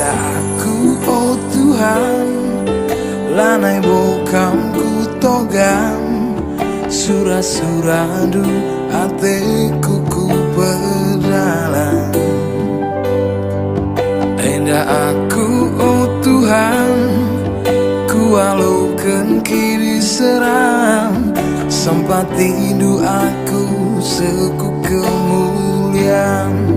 Enda aku oh Tuhan, lanai bokam ku togam, surah-suradu hatiku ku pedalang. Enda aku oh Tuhan, ku alukan kiri serang, sempat tindu aku seku kemuliaan.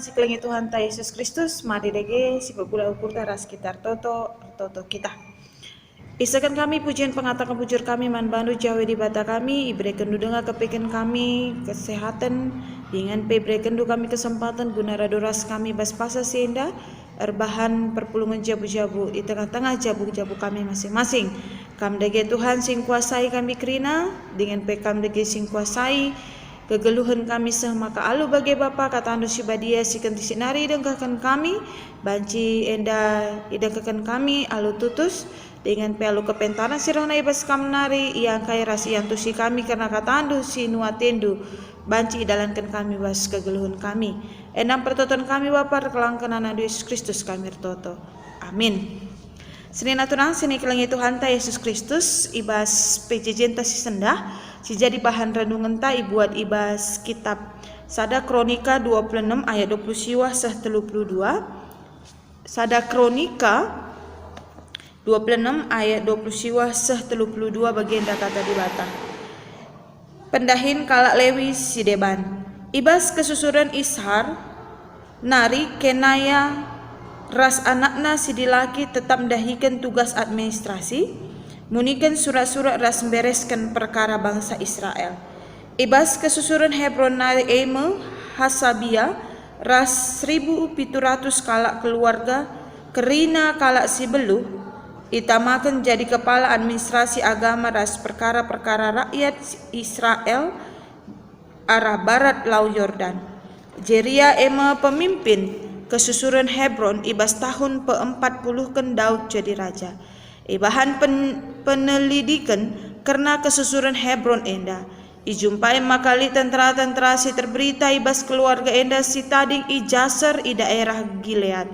Siklengi Tuhan ta Yesus Kristus, mari dege si pebula ukur darah sekitar toto kita. Isakan kami pujian pengatakan bujur kami man bandu jawa di bata kami, ibrekan du dengar kepikan kami kesehatan, dengan pebrekan du kami kesempatan guna radoras kami bas pasa sienda, erbahan perpulungan jabu-jabu di tengah-tengah jabu-jabu kami masing-masing. Kam dege Tuhan sing kuasai kami kerina, dengan pekam dege sing kuasai kegeluhan kami sah maka alu bagi Bapa kata anu si badia si kenti sinari dengkakan kami banci enda idengkakan kami alu tutus dengan pelu kepentaran sirona ibas kamnari yang kaya rasi yang tusi kami karena kata anu si nuatendu banci idalankan kami bas kegeluhan kami enam pertoton kami Bapa kelangkan anak Yesus Kristus kami toto amin. Senin aturang sini kelangi Tuhan ta Yesus Kristus ibas PJJ ta si sendah si jadi bahan renungan ta ibuat ibas kitab Sada Kronika 26 ayat 20 siwah sah 32. Sada Kronika 26 ayat 20 siwah sah 32 bagian kata di bata. Pendahin kalak Lewi si deban ibas kesusuran Ishar nari kenaya ras anakna si dilaki tetap mendahikan tugas administrasi, munikan surat-surat ras bereskan perkara bangsa Israel. Ibas kesusuran Hebron nari Eme Hasabia ras 1.700 kalak keluarga kerina kalak si beluh, itamakan jadi kepala administrasi agama ras perkara-perkara rakyat Israel arah barat Laut Yordan. Jeria Eme pemimpin kesusuran Hebron ibas tahun pe-40 kan Daud jadi raja. Ibahan penelidikan karena kesusuran Hebron enda. Ijumpai makali tentara-tentara si terberita ibas keluarga enda si tading ijaser i daerah Gilead.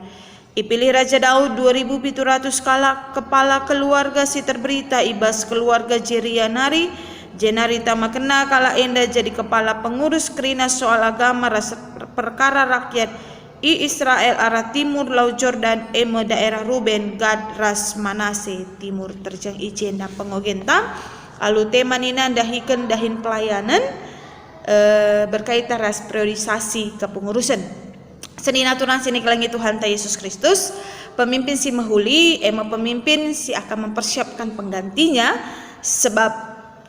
Ipilih Raja Daud 2.700 kala kepala keluarga si terberita ibas keluarga Jeria nari Jenarita makena kala enda jadi kepala pengurus kerina soal agama rasa perkara rakyat i Israel arah timur Laut Jordan eme daerah Ruben, Gad, Ras, Manase timur terjang ijenda pengogenta alu tema nina dahikan dahin pelayanan berkaitan ras priorisasi kepengurusan. Seni naturan sini kelangi Tuhan Yesus Kristus pemimpin si mahuli pemimpin si akan mempersiapkan penggantinya sebab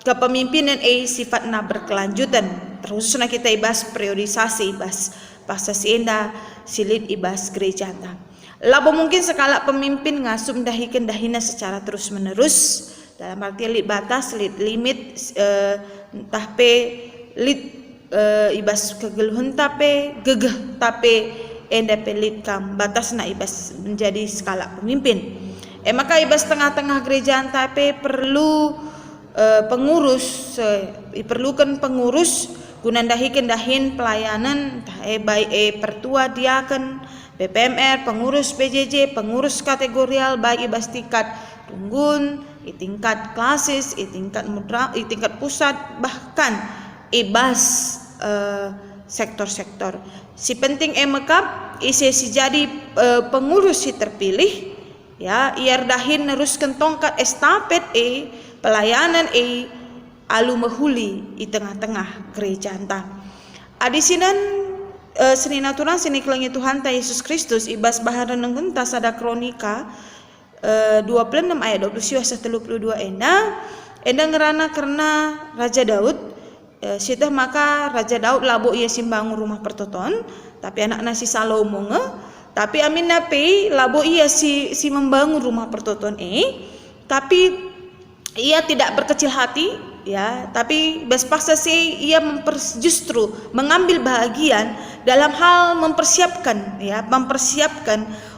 kepemimpinan sifatnya berkelanjutan. Terus kita ibas priorisasi ibas pasca sienda silit ibas gereja anta. Labo mungkin sekala pemimpin ngasum dahikan dahina secara terus menerus dalam arti lit batas lit limit tahpe lit ibas kegeluhan tape gegeh tape enda pelit kam batas na ibas menjadi skala pemimpin. Maka ibas tengah-tengah gereja tape perlu pengurus diperlukan pengurus guna dahin pelayanan baik pertua diaken BPMR pengurus PJJ pengurus kategorial baik ibas tingkat tunggun i tingkat klasis i tingkat mudra i tingkat pusat bahkan ibas sektor-sektor si penting emekap isi si jadi pengurus si terpilih ya iar dahin neruskan tongkat estafet pelayanan alu mahuli di tengah-tengah gereja anta. Adisinan seni natural seni kelangi Tuhan Yesus Kristus ibas bahan renungan tasada kronika 26 ayat 20-32 enda ngerana karena Raja Daud sitah maka Raja Daud labo ia simbangun rumah pertoton tapi anak nasi Salomo tapi amin napi labo ia si membangun rumah pertoton tapi ia tidak berkecil hati ya tapi bespaksa sih ia justru mengambil bahagian dalam hal mempersiapkan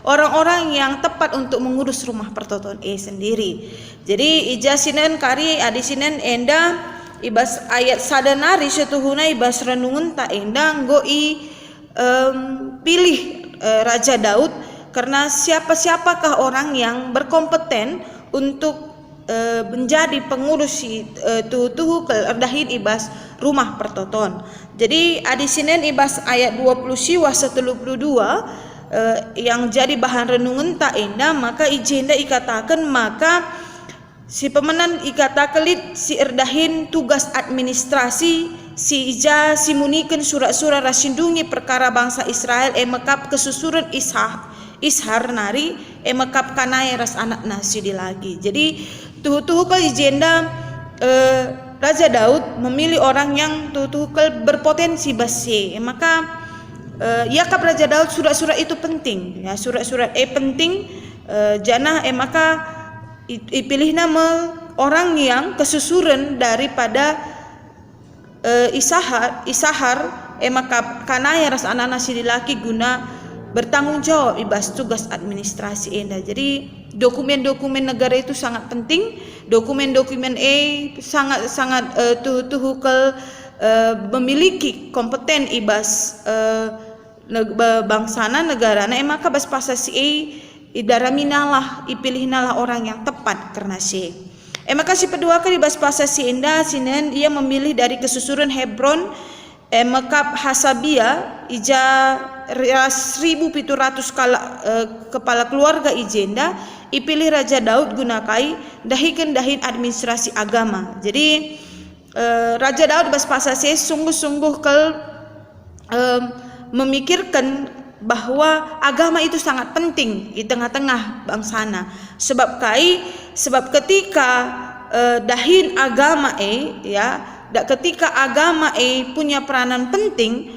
orang-orang yang tepat untuk mengurus rumah pertoton sendiri. Jadi ijasinan kari adisinan enda ibas ayat sadanari setuhuna ibas renungun tak enda nggoi pilih Raja Daud karena siapakah orang yang berkompeten untuk menjadi pengurus tuhu keerdahin ibas rumah pertoton. Jadi adisinen ibas ayat 20 siwa 32 yang jadi bahan renungan tak indah maka ijenda ikatakan maka si pemenan ikatakelit si erdahin tugas administrasi si ija si munikan surat-surat rasindungi perkara bangsa Israel mekap kesusuran Ishar nari mekap kanai ras anak nasi di lagi. Jadi tuh ke ijenda Raja Daud memilih orang yang tuh berpotensi basi maka yakap Raja Daud surat-surat itu penting ya surat-surat penting janah maka pilih nama orang yang kesusuran daripada Isahar maka kanaya ras anak nasi laki guna bertanggung jawab ibas tugas administrasi enda. Jadi dokumen-dokumen negara itu sangat penting. Dokumen-dokumen sangat memiliki kompeten ibas bangsana negara. Maka bas pasasi idaraminalah ipilihnalah orang yang tepat karena maka si kedua kali bas pasasi enda sinen ia memilih dari kesusuran Hebron mekap Hasabia ija 1.700 kepala keluarga ijenda ipilih Raja Daud gunakai dahin administrasi agama. Jadi Raja Daud bas pasasi sungguh-sungguh memikirkan bahwa agama itu sangat penting di tengah-tengah bangsana sebab ketika dahin agama ketika agama punya peranan penting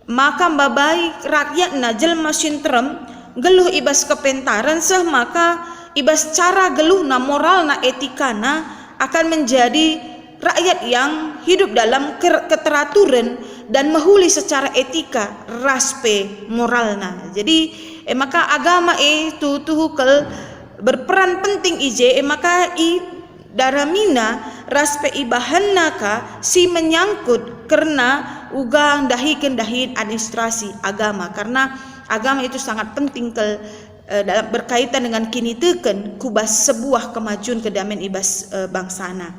maka babai rakyatna jelma sintrem geluh ibas kepentaran maka ibas cara geluh na moral na etika na akan menjadi rakyat yang hidup dalam keteraturan dan mahuli secara etika raspe moralna. Jadi maka agama itu berperan penting maka daramina raspe ibahanna si menyangkut karena ugang dahin administrasi agama karena agama itu sangat penting dalam berkaitan dengan kini teken kubas sebuah kemajuan kedamaian ibas bangsana.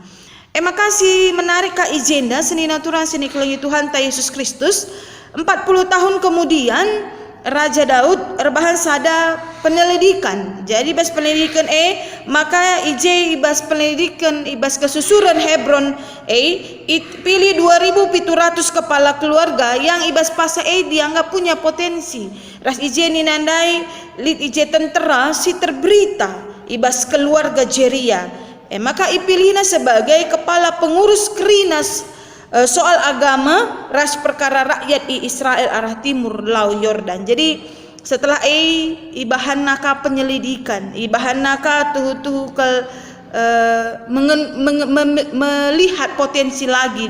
Makasih menarik ka agenda seni natural seni kelengi Tuhan ta Yesus Kristus. 40 tahun kemudian Raja Daud rebahan sada penyelidikan. Jadi bas penyelidikan maka ibas penyelidikan ibas kesusuran Hebron pilih 2.700 kepala keluarga yang ibas pasa dianggap punya potensi. Ras ni nandai lid tentera si terberita ibas keluarga Jeria. Maka ipilihna sebagai kepala pengurus Krinas soal agama ras perkara rakyat di Israel arah timur Laut Yordan. Jadi setelah ibahan naka penyelidikan, ibahan naka tuhu melihat potensi lagi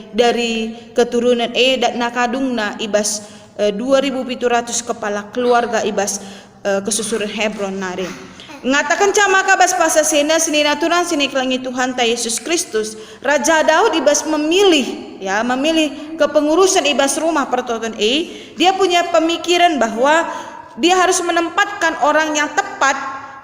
dari keturunan dan nakadungna ibas 2.700 kepala keluarga ibas kesusuran Hebron nare. Ngatakan maka bas pasa sena seni natural seni kelangi Tuhan ta Yesus Kristus. Raja Daud ibas memilih kepengurusan ibas rumah pertoton dia punya pemikiran bahwa dia harus menempatkan orang yang tepat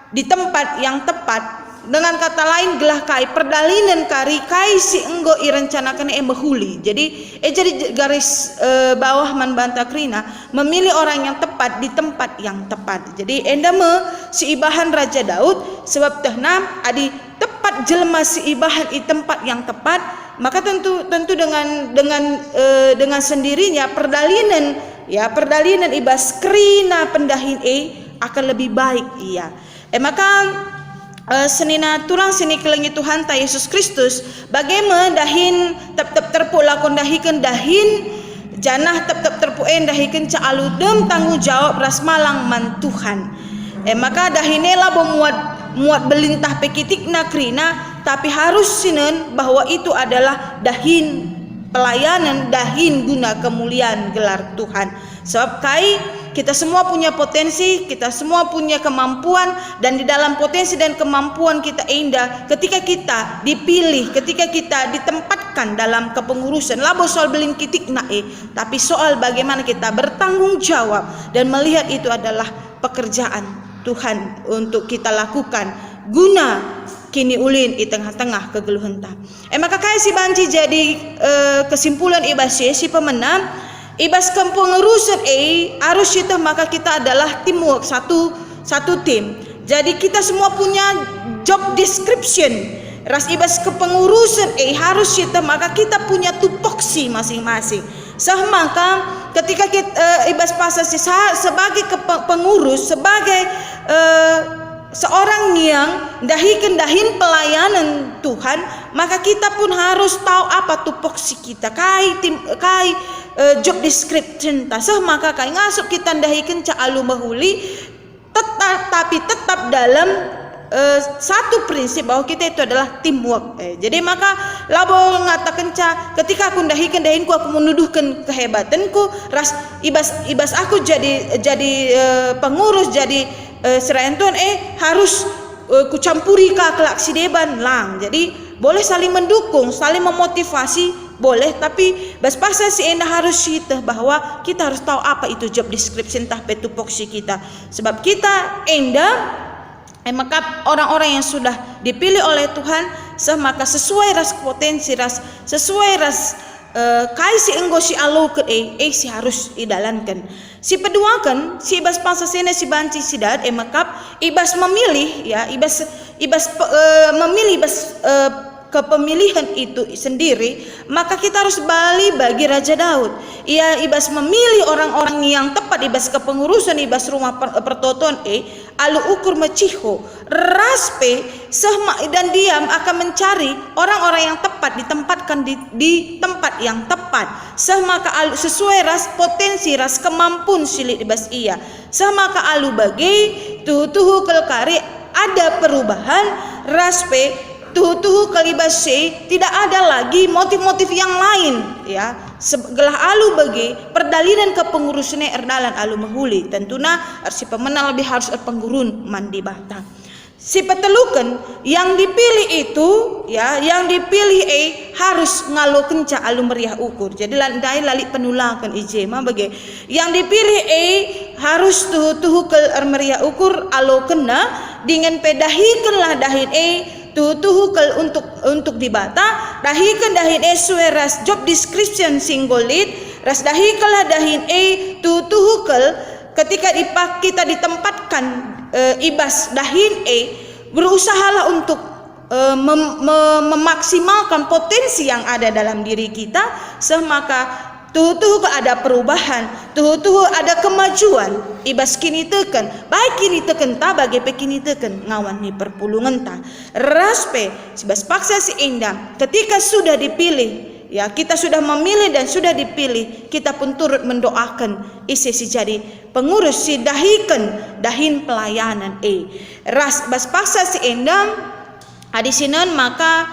di tempat yang tepat. Dengan kata lain gelah kai perdalinan kari kai si enggo irencanakan mahuli. Jadi jadi garis bawah man banta krina memilih orang yang tepat di tempat yang tepat. Jadi endame si ibahan Raja Daud sebab tehnam adi tepat jelma si ibahan di tempat yang tepat, maka tentu dengan sendirinya perdalinan ibas krina pendahin akan lebih baik maka seni natural seni kelengi Tuhan ta Yesus Kristus bagaimana dahin tep terpu lakon dahikan dahin janah tep terpu dahikan ca aludem tanggung jawab ras malang man Tuhan. Maka dahinela muat belintah pekitik nakrina tapi harus sinen bahwa itu adalah dahin pelayanan, dahin guna kemuliaan gelar Tuhan. Sebab kita semua punya potensi, kita semua punya kemampuan, dan di dalam potensi dan kemampuan kita indah ketika kita dipilih, ketika kita ditempatkan dalam kepengurusan. Labo soal belin kitik tapi soal bagaimana kita bertanggung jawab dan melihat itu adalah pekerjaan Tuhan untuk kita lakukan guna kini ulin di tengah-tengah kegeluhan ta. Maka si banci jadi kesimpulan ibas si pemenang ibas kepengurusan harus kita maka kita adalah teamwork satu tim. Jadi kita semua punya job description. Ras ibas kepengurusan harus kita maka kita punya tupoksi masing-masing. Maka ketika kita ibas pasasi sebagai pengurus sebagai seorang yang dahin pelayanan Tuhan, maka kita pun harus tahu apa tupoksi kita job description maka ngasup kita dahikan ca alu mahuli tetap dalam satu prinsip bahwa kita itu adalah teamwork. Jadi maka labo ngatakan ketika aku dahinku aku menuduhkan kehebatanku ras ibas aku jadi pengurus jadi serayan Tuhan harus kucampuri kelak si deban lang. Jadi boleh saling mendukung, saling memotivasi boleh, tapi bas pasal si enda harus kita bahwa kita harus tahu apa itu job description tah petupoksi kita. Sebab kita enda maka orang-orang yang sudah dipilih oleh Tuhan maka sesuai ras potensi sesuai ras si enggo si alo ke si harus idalankan. Si peduakan si ibas pasasena si banci sidat makap ibas memilih memilih kepemilihan itu sendiri, maka kita harus bagi Raja Daud. Ia ibas memilih orang-orang yang tepat ibas kepengurusan ibas rumah pertoton alu ukur maciho raspe dan diam akan mencari orang-orang yang tepat ditempatkan di tempat yang tepat maka sesuai ras potensi ras kemampuan silit ibas maka alu bagi tuhu kelkari ada perubahan raspe tuhu kalibase tidak ada lagi motif-motif yang lain gelah alu bagi perdalinan kepengurusannya erdalan alu mahuli tentunya si pemenang lebih harus penggurun mandi batang si petelukan yang dipilih itu yang dipilih harus ngalu kenca alu meriah ukur. Jadi lali penulakan ijema bagi yang dipilih harus tuhu ke meriah ukur alu kena dengan pedahikanlah dahin tuhukel untuk dibata dahikan dahin sesuai ras job description singgolit ras dahikalah dahin tuhukel ketika kita ditempatkan ibas dahin berusahalah untuk memaksimalkan potensi yang ada dalam diri kita, semaka tuh ada perubahan, tuh ada kemajuan. Ibas kini teken, baik kini teken ta bagi pe kini teken ngawan ni perpulungan ta. Raspe sibas paksa si indah ketika sudah dipilih. Ya, kita sudah memilih dan sudah dipilih, kita pun turut mendoakan isi si jadi pengurus si dahin pelayanan ras bas paksa si endam adisinan maka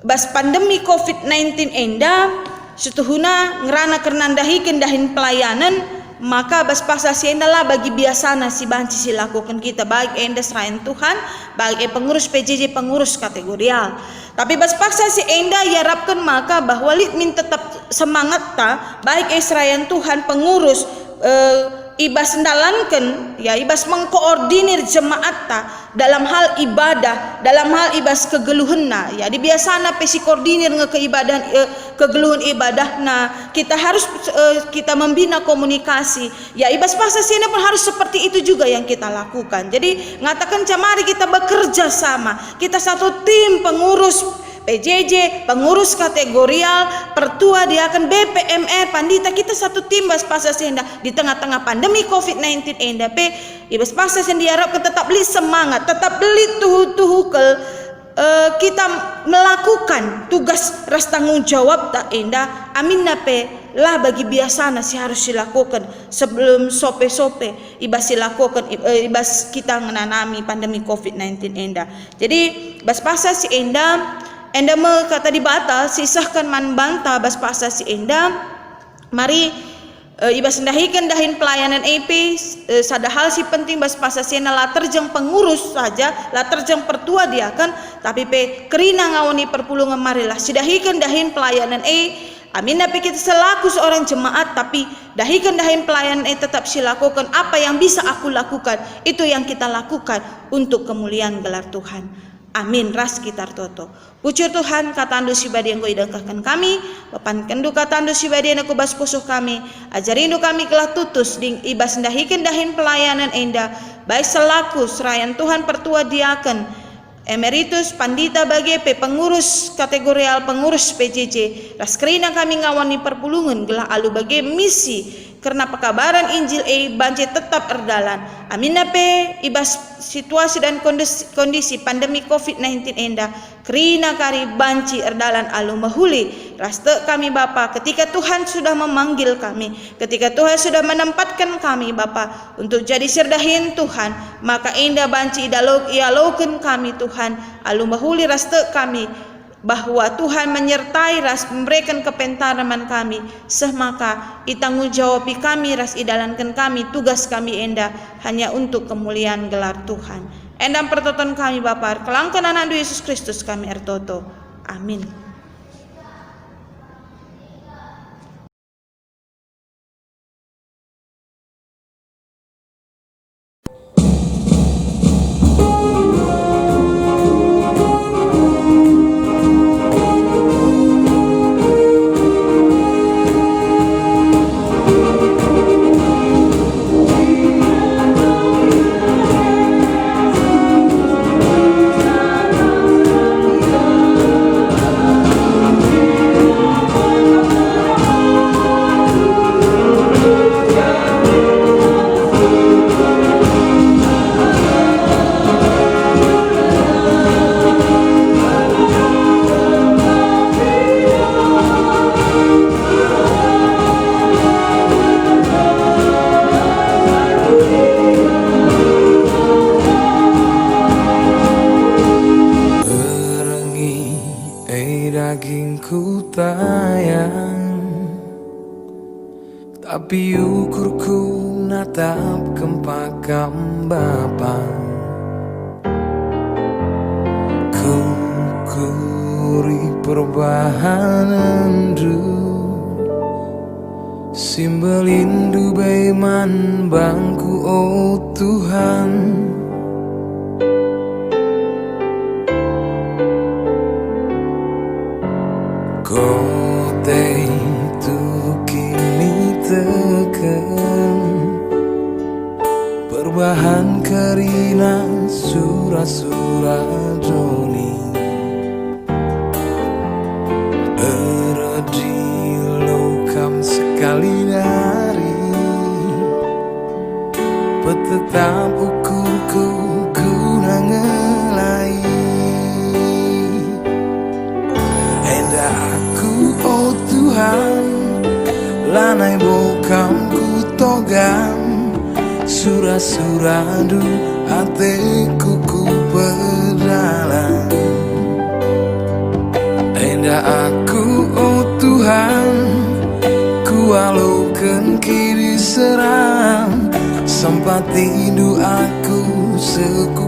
bas pandemi COVID-19 endam setuhuna ngerana kernan dahin pelayanan maka bas paksa si endala bagi biasana si banci si lakukan kita baik endes rakyat Tuhan baik pengurus PJJ pengurus kategorial. Tapi bas paksa si enda yarapkan maka bahwa litmin tetap semangat ta baik Israel Tuhan pengurus ibas ndalankan ya ibas mengkoordinir jemaat ta dalam hal ibadah dalam hal ibas kegeluhenna ya dibiasana pesi koordinir ngekeibadah kegeluhan ibadah nah kita harus kita membina komunikasi ya ibas paksa sini pun harus seperti itu juga yang kita lakukan. Jadi ngatakan mari kita bekerja sama, kita satu tim pengurus PJJ, pengurus kategorial, pertua diakan BPMR, pandita, kita satu tim bas paksa senda di tengah-tengah pandemi COVID-19 enda pe ibas paksa senda diharapkan tetap beli semangat, tetap beli tuhukel kita melakukan tugas ras tanggung jawab tak enda amin nape lah bagi biasana si harus dilakukan sebelum sope-sope ibas dilakukan ibas kita menanami pandemi COVID-19 enda. Jadi bas paksa si enda me kata dibata sisahkan man banta bas paksa si enda mari ibas dahikan dahin pelayanan EP sada hal si penting bas paksa si enda lah terjang pengurus saja lah terjang pertua dia kan tapi pe kerina ngawani perpulungan marilah sidahikan dahin pelayanan amin tapi kita selaku seorang jemaat tapi dahikan dahin pelayanan tetap silakukan apa yang bisa aku lakukan itu yang kita lakukan untuk kemuliaan gelar Tuhan. Amin ras kitar toto. Pucur Tuhan katandu sibadi yang kau idangkahkan kami. Papan kendu katandu sibadi yang aku bas pusuh kami. Ajarindu kami kelah tutus ding ibas dahikan dahin pelayanan enda. Baik selaku serayan Tuhan pertua diaken. Emeritus pandita bagi pengurus kategorial pengurus PJJ. Raskrina kami ngawani perpulungan gelah alu bagi misi. Karena pekabaran Injil banci tetap erdalan. Amin nape ibas situasi dan kondisi pandemi COVID-19 enda kerina kari banci erdalan alu mahuli raste kami Bapa ketika Tuhan sudah memanggil kami ketika Tuhan sudah menempatkan kami Bapa untuk jadi serdahin Tuhan maka enda banci ialoken kami Tuhan alu mahuli raste kami bahwa Tuhan menyertai ras memberikan kepentaraman kami semaka itanggung jawabi kami ras idalankan kami tugas kami enda hanya untuk kemuliaan gelar Tuhan endam pertoton kami Bapa kelangkan anak Yesus Kristus kami ertoto amin. Dagingku tayang tapi ukurku natap kempakam Bapa ku kuri perbahanandu simbelindu baiman bangku oh Tuhan Kote tu kini teken Perbahan kerina surah-surah joni Eredi lokam sekali dari Petetap ukurku guna ngelai Enda aku oh Tuhan Lanai bokam ku togam Surah-surah du hatiku ku pedalang Enda aku oh Tuhan Ku alukan kiri seram Sempat tidur aku seku